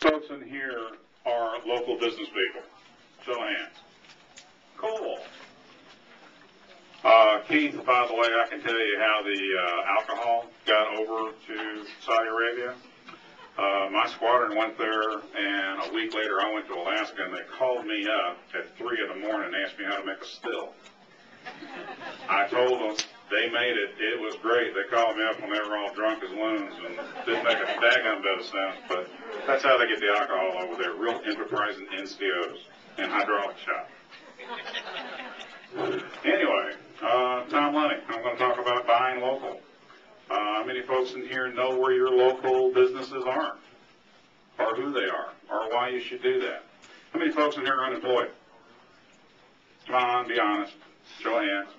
folks in here are local business people? Show of hands. Cool. Keith, by the way, I can tell you how the alcohol got over to Saudi Arabia. My squadron went there, and a week later I went to Alaska, and they called me up at 3 in the morning and asked me how to make a still. I told them, they made it. It was great. They called me up when they were all drunk as loons and didn't make a daggum bit of sense, but that's how they get the alcohol over there, real enterprising NCOs and hydraulic shop. Anyway, Tom Lunney, I'm going to talk about buying local. How many folks in here know where your local businesses are, or who they are, or why you should do that? How many folks in here are unemployed? Come on, be honest. Show of hands.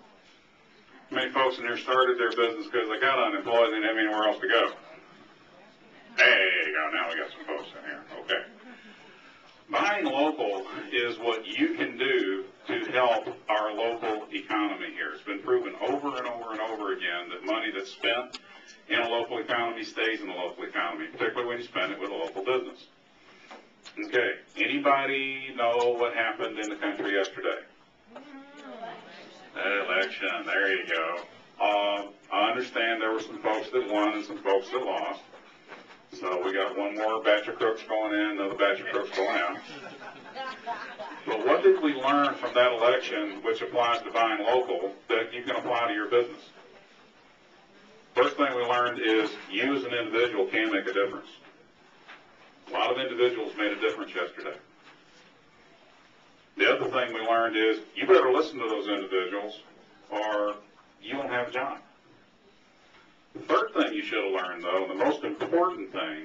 How many folks in here started their business because they got unemployed and didn't have anywhere else to go? There you go. Now we got some folks in here. Okay. Buying local is what you can do to help our local economy here. It's been proven over and over and over again that money that's spent in a local economy stays in the local economy, particularly when you spend it with a local business. Okay. Anybody know what happened in the country yesterday? Election. There you go. I understand there were some folks that won and some folks that lost. So we got one more batch of crooks going in, another batch of crooks going out. But what did we learn from that election, which applies to buying local, that you can apply to your business? First thing we learned is you as an individual can make a difference. A lot of individuals made a difference yesterday. The other thing we learned is you better listen to those individuals or you won't have a job. The third thing you should have learned, though, and the most important thing,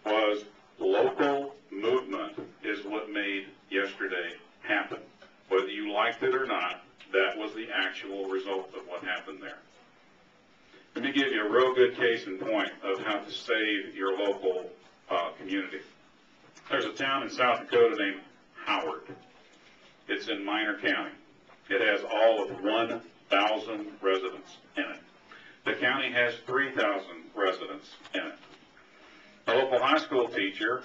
was local movement is what made yesterday happen. Whether you liked it or not, that was the actual result of what happened there. Let me give you a real good case in point of how to save your local community. There's a town in South Dakota named Howard. It's in Minor County. It has all of 1,000 residents in it. The county has 3,000 residents in it. A local high school teacher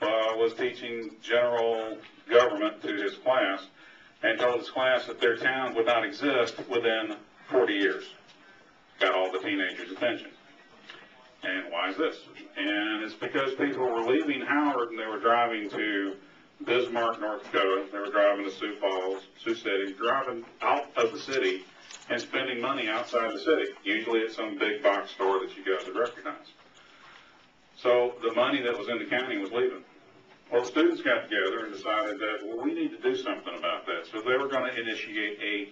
was teaching general government to his class and told his class that their town would not exist within 40 years. Got all the teenagers' attention. And why is this? And it's because people were leaving Howard and they were driving to Bismarck, North Dakota. They were driving to Sioux Falls, Sioux City, driving out of the city and spending money outside the city, usually at some big box store that you guys would recognize. So the money that was in the county was leaving. Well, the students got together and decided that, well, we need to do something about that. So they were going to initiate a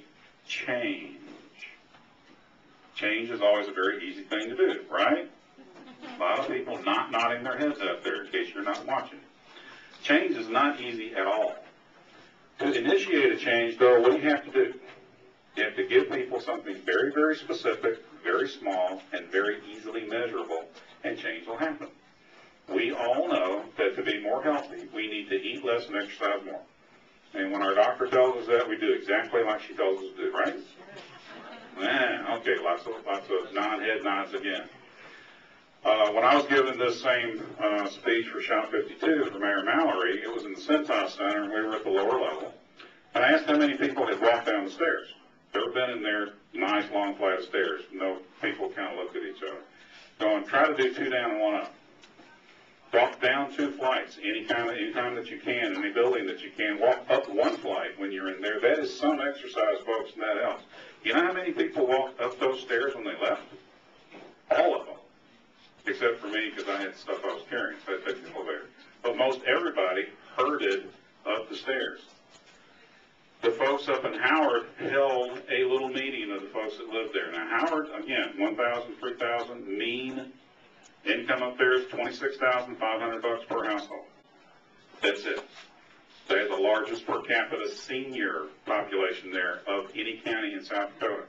change. Change is always a very easy thing to do, right? A lot of people not nodding their heads out there in case you're not watching. Change is not easy at all. To initiate a change, though, what do you have to do? You have to give people something very, very specific, very small, and very easily measurable, and change will happen. We all know that to be more healthy, we need to eat less and exercise more. And when our doctor tells us that, we do exactly like she tells us to do, right? Okay, lots of non-head nods again. When I was given this same speech for Shop 52 for Mayor Mallory, it was in the Cintas Center, and we were at the lower level. And I asked how many people had walked down the stairs. Ever been in their nice long flight of stairs? No, people kind of looked at each other. Going, try to do 2 down and 1 up. Walk down 2 flights anytime that you can, any building that you can. Walk up 1 flight when you're in there. That is some exercise, folks, and that helps. You know how many people walked up those stairs when they left? All of them. Except for me, because I had stuff I was carrying, so I had to take the elevator. But most everybody herded up the stairs. The folks up in Howard held a little meeting of the folks that lived there. Now, Howard, again, 1,000, 3,000, mean income up there is $26,500 per household. That's it. They have the largest per capita senior population there of any county in South Dakota.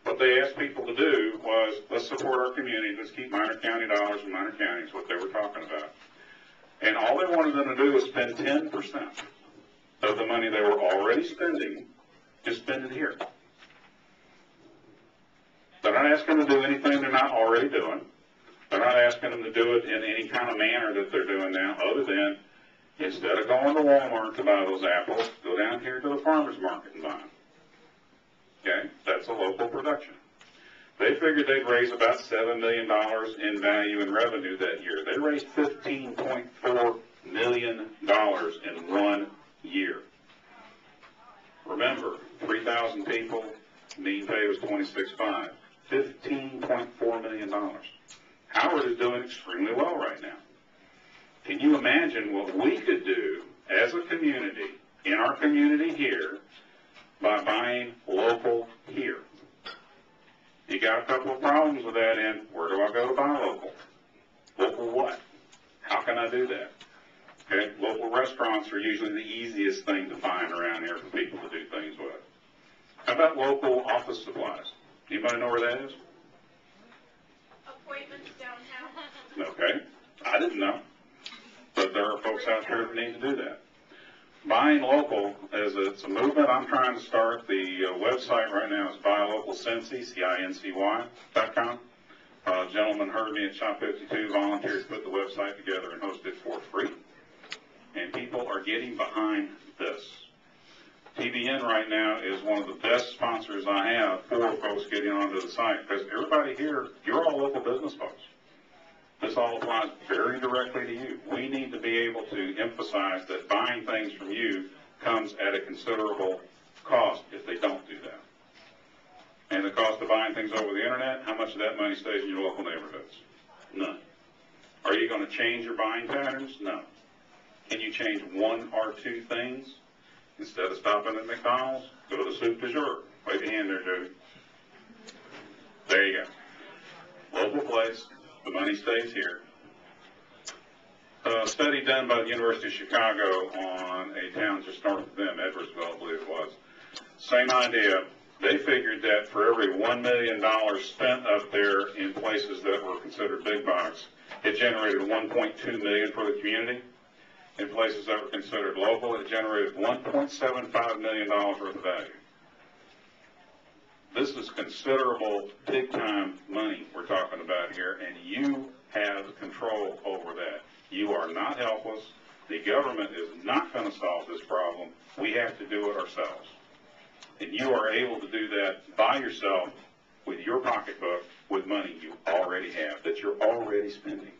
What they asked people to do was, let's support our community, let's keep Minor County dollars in Minor County, is what they were talking about. And all they wanted them to do was spend 10% of the money they were already spending, just spend it here. They're not asking them to do anything they're not already doing. They're not asking them to do it in any kind of manner that they're doing now, other than instead of going to Walmart to buy those apples, go down here to the farmer's market and buy them. Okay? That's a local production. They figured they'd raise about $7 million in value and revenue that year. They raised $15.4 million in 1 year. Remember, 3,000 people, mean pay was $26,500. $15.4 million. Howard is doing extremely well right now. Can you imagine what we could do as a community, in our community here, by buying local here? You got a couple of problems with that in, where do I go to buy local? Local what? How can I do that? Okay, local restaurants are usually the easiest thing to find around here for people to do things with. How about local office supplies? Anybody know where that is? Appointments downtown. Okay, I didn't know. But there are folks out there that need to do that. Buying local, it's a movement I'm trying to start. The website right now is buylocalcincy, CINCY.com. A gentleman heard me at Shop 52, volunteered to put the website together and host it for free. And people are getting behind this. TBN right now is one of the best sponsors I have for folks getting onto the site, because everybody here, you're all local business folks. This all applies very directly to you. We need to be able to emphasize that buying things from you comes at a considerable cost if they don't do that. And the cost of buying things over the internet, how much of that money stays in your local neighborhoods? None. Are you going to change your buying patterns? No. Can you change one or two things? Instead of stopping at McDonald's, go to the soup du jour. Wave your hand there, Jody. There you go. Local place. The money stays here. A study done by the University of Chicago on a town just north of them, Edwardsville, I believe it was. Same idea. They figured that for every $1 million spent up there in places that were considered big box, it generated $1.2 million for the community. In places that were considered local, it generated $1.75 million worth of value. This is considerable, big-time money we're talking about here, and you have control over that. You are not helpless. The government is not going to solve this problem. We have to do it ourselves. And you are able to do that by yourself with your pocketbook, with money you already have, that you're already spending.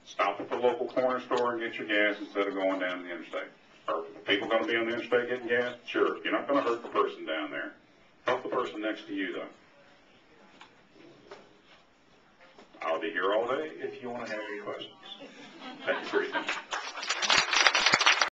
Stop at the local corner store and get your gas instead of going down the interstate. Are people going to be on the interstate getting gas? Sure. You're not going to hurt the person down there. Help the person next to you, though. I'll be here all day if you want to have any questions. Thank you for your time.